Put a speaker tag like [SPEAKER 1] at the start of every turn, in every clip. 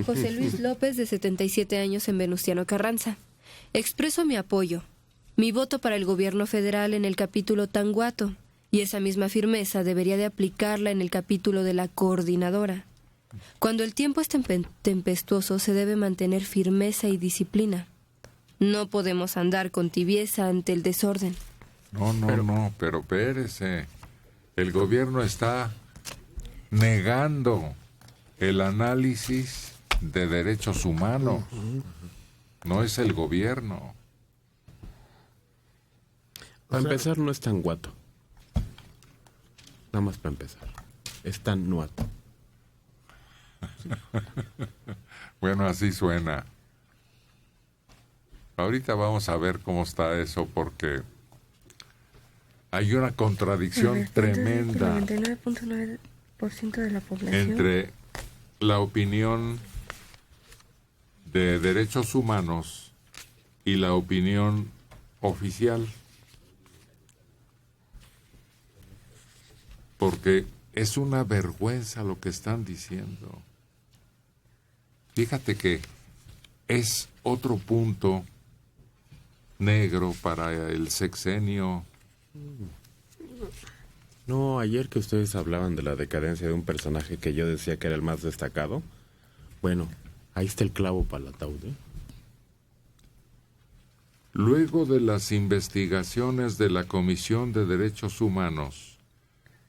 [SPEAKER 1] José Luis López, de 77 años, en Venustiano Carranza. Expreso mi apoyo, mi voto para el gobierno federal en el capítulo Tanguato, y esa misma firmeza debería de aplicarla en el capítulo de la coordinadora. Cuando el tiempo es tempestuoso, se debe mantener firmeza y disciplina. No podemos andar con tibieza ante el desorden.
[SPEAKER 2] Pero espérese. El gobierno está negando el análisis de derechos humanos. No es el gobierno.
[SPEAKER 3] Para empezar, no es tan guato. Nada más para empezar. Es tan nuato.
[SPEAKER 2] Bueno, así suena. Ahorita vamos a ver cómo está eso, porque hay una contradicción tremenda
[SPEAKER 1] El 99.9% de la población
[SPEAKER 2] entre la opinión de derechos humanos y la opinión oficial. Porque es una vergüenza lo que están diciendo. Fíjate que es otro punto negro para el sexenio.
[SPEAKER 3] No, ayer que ustedes hablaban de la decadencia de un personaje que yo decía que era el más destacado, bueno, ahí está el clavo para el ataúd, ¿eh?
[SPEAKER 2] Luego de las investigaciones de la Comisión de Derechos Humanos,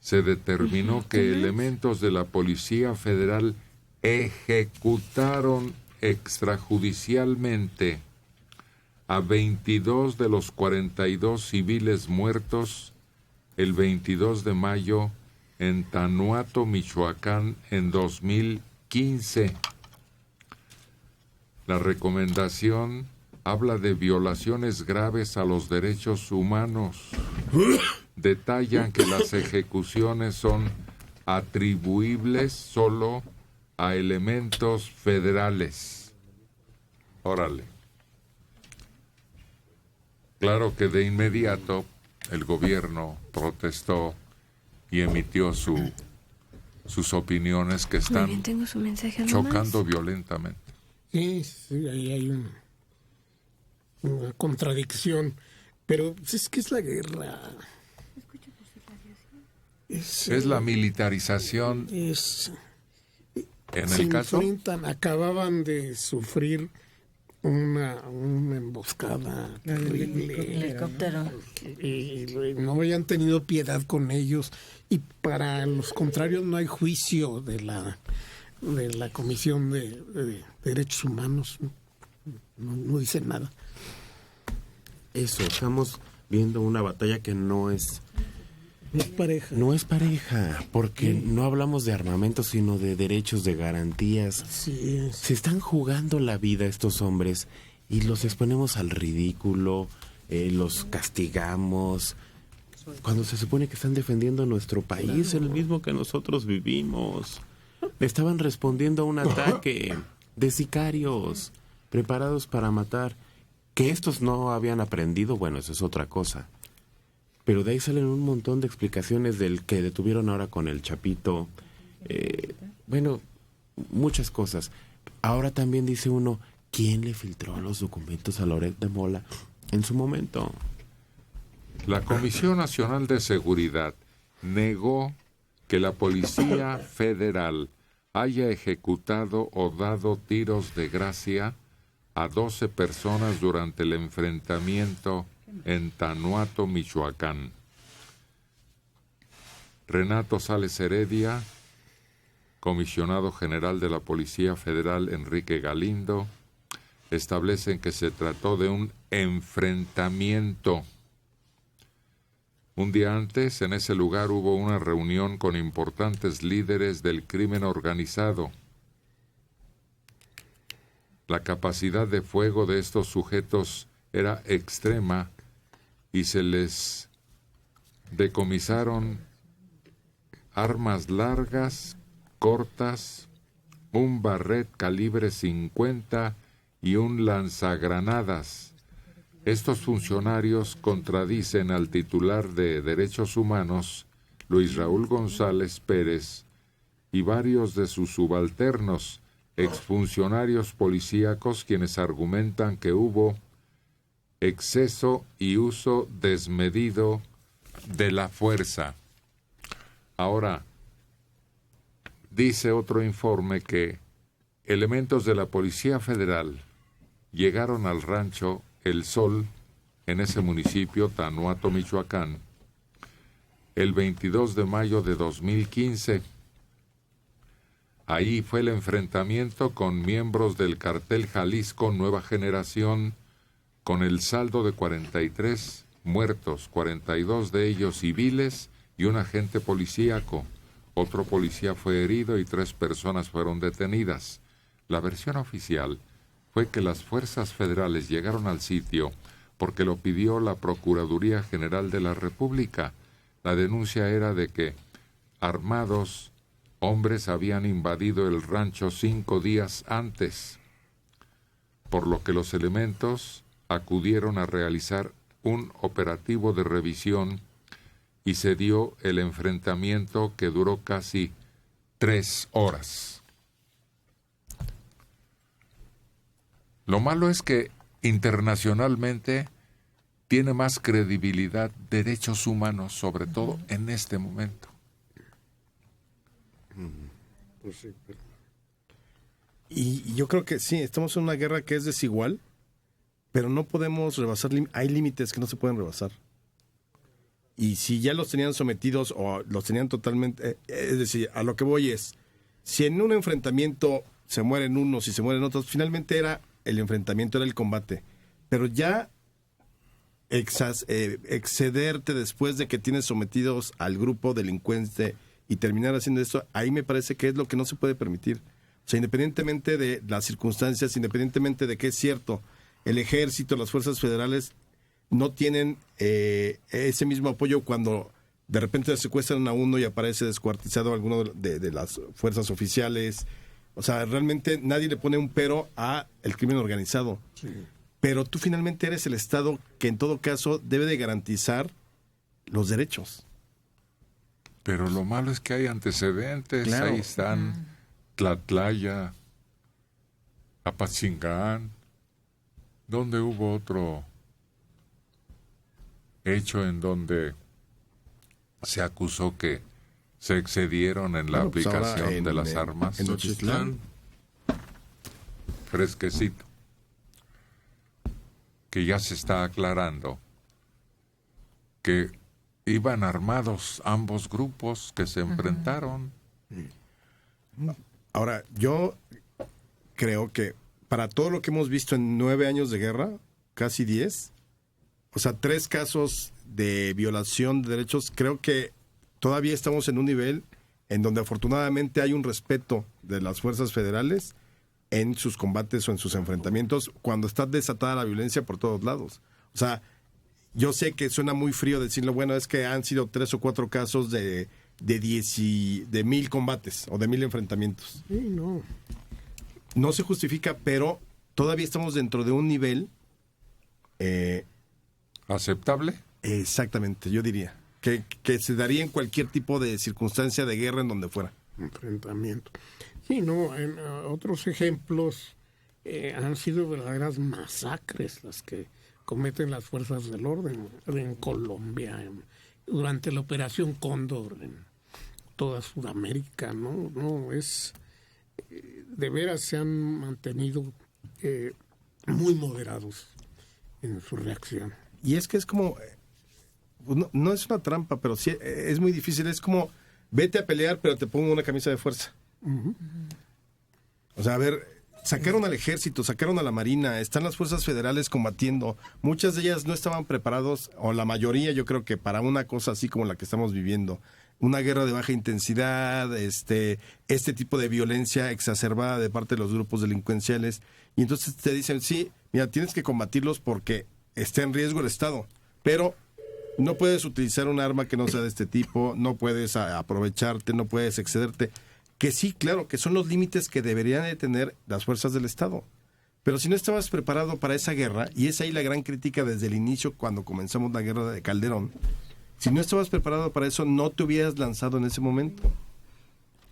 [SPEAKER 2] se determinó que elementos de la Policía Federal ejecutaron extrajudicialmente a 22 de los 42 civiles muertos el 22 de mayo en Tanuato, Michoacán, en 2015. La recomendación habla de violaciones graves a los derechos humanos. Detallan que las ejecuciones son atribuibles solo a elementos federales. Órale. Claro que de inmediato el gobierno protestó y emitió sus opiniones que están
[SPEAKER 1] Muy bien, tengo su mensaje
[SPEAKER 2] chocando
[SPEAKER 1] nomás.
[SPEAKER 2] violentamente.
[SPEAKER 4] Sí, ahí hay una contradicción. Pero pues, es que es la guerra.
[SPEAKER 2] Es la militarización. En el caso,
[SPEAKER 4] acababan de sufrir una emboscada terrible.
[SPEAKER 5] Helicóptero.
[SPEAKER 4] Y no habían tenido piedad con ellos. Y para los contrarios no hay juicio de la Comisión de Derechos Humanos. No dice nada.
[SPEAKER 3] Eso, estamos viendo una batalla que no es
[SPEAKER 4] pareja.
[SPEAKER 3] No es pareja, porque no hablamos de armamento, sino de derechos, de garantías.
[SPEAKER 4] Sí.
[SPEAKER 3] Se están jugando la vida estos hombres y los exponemos al ridículo, los castigamos, cuando se supone que están defendiendo nuestro país, el mismo que nosotros vivimos. Estaban respondiendo a un ataque de sicarios preparados para matar. Que estos no habían aprendido, bueno, eso es otra cosa. Pero de ahí salen un montón de explicaciones del que detuvieron ahora con el Chapito. Bueno, muchas cosas. Ahora también dice uno, ¿quién le filtró los documentos a Loret de Mola en su momento?
[SPEAKER 2] La Comisión Nacional de Seguridad negó que la Policía Federal haya ejecutado o dado tiros de gracia a 12 personas durante el enfrentamiento en Tanuato, Michoacán. Renato Sales Heredia, comisionado general de la Policía Federal Enrique Galindo, establecen que se trató de un enfrentamiento. Un día antes, en ese lugar hubo una reunión con importantes líderes del crimen organizado. La capacidad de fuego de estos sujetos era extrema y se les decomisaron armas largas, cortas, un barret calibre 50 y un lanzagranadas. Estos funcionarios contradicen al titular de Derechos Humanos, Luis Raúl González Pérez, y varios de sus subalternos, exfuncionarios policíacos quienes argumentan que hubo exceso y uso desmedido de la fuerza. Ahora, dice otro informe que elementos de la Policía Federal llegaron al rancho El Sol, en ese municipio, Tanuato, Michoacán, el 22 de mayo de 2015. Ahí fue el enfrentamiento con miembros del cartel Jalisco Nueva Generación, con el saldo de 43 muertos, 42 de ellos civiles y un agente policíaco. Otro policía fue herido y 3 personas fueron detenidas. La versión oficial fue que las fuerzas federales llegaron al sitio porque lo pidió la Procuraduría General de la República. La denuncia era de que armados hombres habían invadido el rancho 5 días antes, por lo que los elementos acudieron a realizar un operativo de revisión y se dio el enfrentamiento que duró casi 3 horas. Lo malo es que internacionalmente tiene más credibilidad derechos humanos, sobre todo en este momento.
[SPEAKER 5] Pues sí, pero... y yo creo que sí, estamos en una guerra que es desigual, pero no podemos rebasar, hay límites que no se pueden rebasar. Y si ya los tenían sometidos o los tenían totalmente, es decir, a lo que voy es, si en un enfrentamiento se mueren unos y se mueren otros, finalmente era el enfrentamiento, era el combate, pero ya excederte después de que tienes sometidos al grupo delincuente y terminar haciendo esto, ahí me parece que es lo que no se puede permitir. O sea, independientemente de las circunstancias, independientemente de que es cierto, el ejército, las fuerzas federales no tienen ese mismo apoyo cuando de repente secuestran a uno y aparece descuartizado alguno de las fuerzas oficiales. O sea, realmente nadie le pone un pero a el crimen organizado. Sí. Pero tú finalmente eres el Estado que en todo caso debe de garantizar los derechos.
[SPEAKER 2] Pero lo malo es que hay antecedentes.
[SPEAKER 5] Claro.
[SPEAKER 2] Ahí están Tlatlaya, Apatzingán, donde hubo otro hecho en donde se acusó que se excedieron en la aplicación de las armas.
[SPEAKER 5] En Nochistlán.
[SPEAKER 2] Fresquecito. Que ya se está aclarando que iban armados ambos grupos que se enfrentaron.
[SPEAKER 5] Ahora, yo creo que para todo lo que hemos visto en 9 años de guerra, casi 10, o sea, 3 casos de violación de derechos, creo que todavía estamos en un nivel en donde afortunadamente hay un respeto de las fuerzas federales en sus combates o en sus enfrentamientos cuando está desatada la violencia por todos lados. O sea, yo sé que suena muy frío decirlo, bueno, es que han sido 3 o 4 casos de 1000 combates o de 1000 enfrentamientos.
[SPEAKER 4] Sí, no.
[SPEAKER 5] No se justifica, pero todavía estamos dentro de un nivel...
[SPEAKER 2] ¿aceptable?
[SPEAKER 5] Exactamente, yo diría. Que se daría en cualquier tipo de circunstancia de guerra en donde fuera.
[SPEAKER 4] Enfrentamiento. Sí, no, en otros ejemplos han sido verdaderas masacres las que cometen las fuerzas del orden en Colombia, durante la Operación Cóndor, en toda Sudamérica, ¿no? No, es... de veras se han mantenido muy moderados en su reacción.
[SPEAKER 5] Y es que es como... no es una trampa, pero sí es muy difícil. Es como, vete a pelear, pero te pongo una camisa de fuerza. Uh-huh. O sea, a ver, sacaron al ejército, sacaron a la marina, están las fuerzas federales combatiendo. Muchas de ellas no estaban preparados, o la mayoría yo creo que para una cosa así como la que estamos viviendo. Una guerra de baja intensidad, este tipo de violencia exacerbada de parte de los grupos delincuenciales. Y entonces te dicen, sí, mira, tienes que combatirlos porque está en riesgo el Estado, pero no puedes utilizar un arma que no sea de este tipo, no puedes aprovecharte, no puedes excederte. Que sí, claro, que son los límites que deberían de tener las fuerzas del Estado. Pero si no estabas preparado para esa guerra, y es ahí la gran crítica desde el inicio cuando comenzamos la guerra de Calderón, si no estabas preparado para eso, no te hubieras lanzado en ese momento.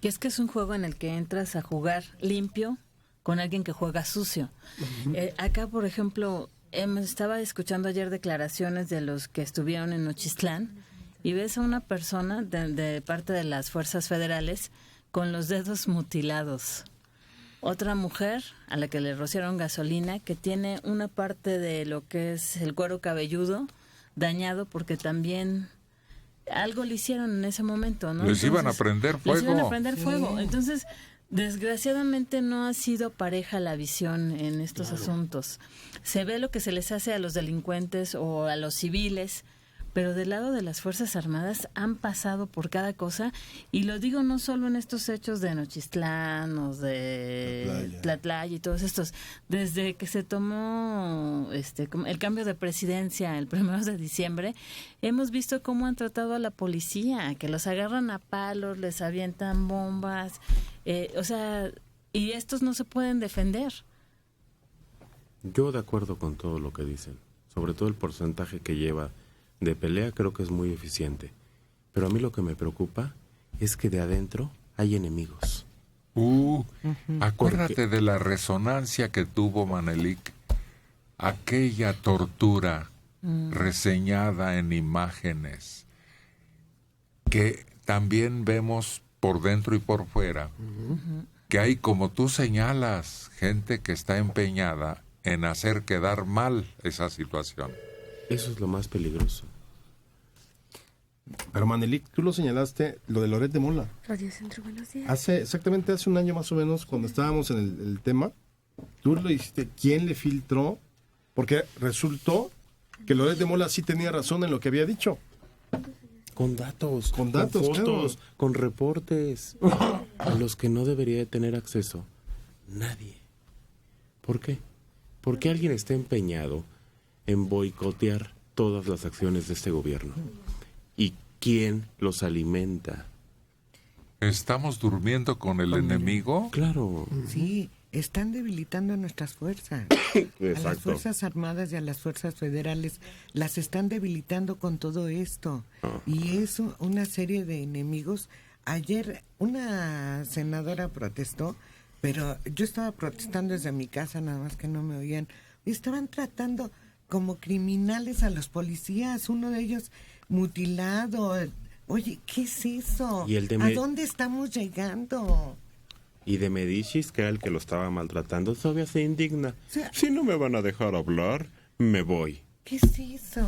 [SPEAKER 6] Y es que es un juego en el que entras a jugar limpio con alguien que juega sucio. Acá, por ejemplo, estaba escuchando ayer declaraciones de los que estuvieron en Nochistlán y ves a una persona de parte de las fuerzas federales con los dedos mutilados. Otra mujer a la que le rociaron gasolina que tiene una parte de lo que es el cuero cabelludo dañado porque también algo le hicieron en ese momento, ¿no?
[SPEAKER 2] Les iban a prender fuego.
[SPEAKER 6] Les iban a prender fuego. Entonces, desgraciadamente no ha sido pareja la visión en estos asuntos. Se ve lo que se les hace a los delincuentes o a los civiles, pero del lado de las Fuerzas Armadas han pasado por cada cosa, y lo digo no solo en estos hechos de Nochistlán o de Tlatlaya y todos estos, desde que se tomó el cambio de presidencia el 1 de diciembre, hemos visto cómo han tratado a la policía, que los agarran a palos, les avientan bombas, y estos no se pueden defender.
[SPEAKER 3] Yo de acuerdo con todo lo que dicen, sobre todo el porcentaje que lleva de pelea creo que es muy eficiente. Pero a mí lo que me preocupa es que de adentro hay enemigos.
[SPEAKER 2] Acuérdate de la resonancia que tuvo Manelik, aquella tortura reseñada en imágenes, que también vemos por dentro y por fuera, que hay, como tú señalas, gente que está empeñada en hacer quedar mal esa situación.
[SPEAKER 3] Eso es lo más peligroso.
[SPEAKER 5] Pero Manelik, tú lo señalaste, lo de Loret de Mola.
[SPEAKER 1] Radio Centro, buenos días.
[SPEAKER 5] Exactamente hace un año más o menos, cuando estábamos en el tema, tú lo dijiste, ¿quién le filtró? Porque resultó que Loret de Mola sí tenía razón en lo que había dicho.
[SPEAKER 3] Con datos,
[SPEAKER 5] con fotos,
[SPEAKER 3] claro, con reportes, a los que no debería de tener acceso nadie. ¿Por qué? Porque alguien está empeñado en boicotear todas las acciones de este gobierno. ¿Y quién los alimenta?
[SPEAKER 2] ¿Estamos durmiendo con el enemigo?
[SPEAKER 3] Claro.
[SPEAKER 7] Sí, están debilitando a nuestras fuerzas. A las Fuerzas Armadas y a las Fuerzas Federales las están debilitando con todo esto. Y es una serie de enemigos. Ayer una senadora protestó, pero yo estaba protestando desde mi casa, nada más que no me oían. Estaban tratando como criminales a los policías, uno de ellos mutilado. Oye, ¿qué es eso?
[SPEAKER 3] ¿Y el de
[SPEAKER 7] ¿A dónde estamos llegando?
[SPEAKER 3] Y de Medicis, que era el que lo estaba maltratando, todavía se indigna. Si no me van a dejar hablar, me voy.
[SPEAKER 7] ¿Qué es eso?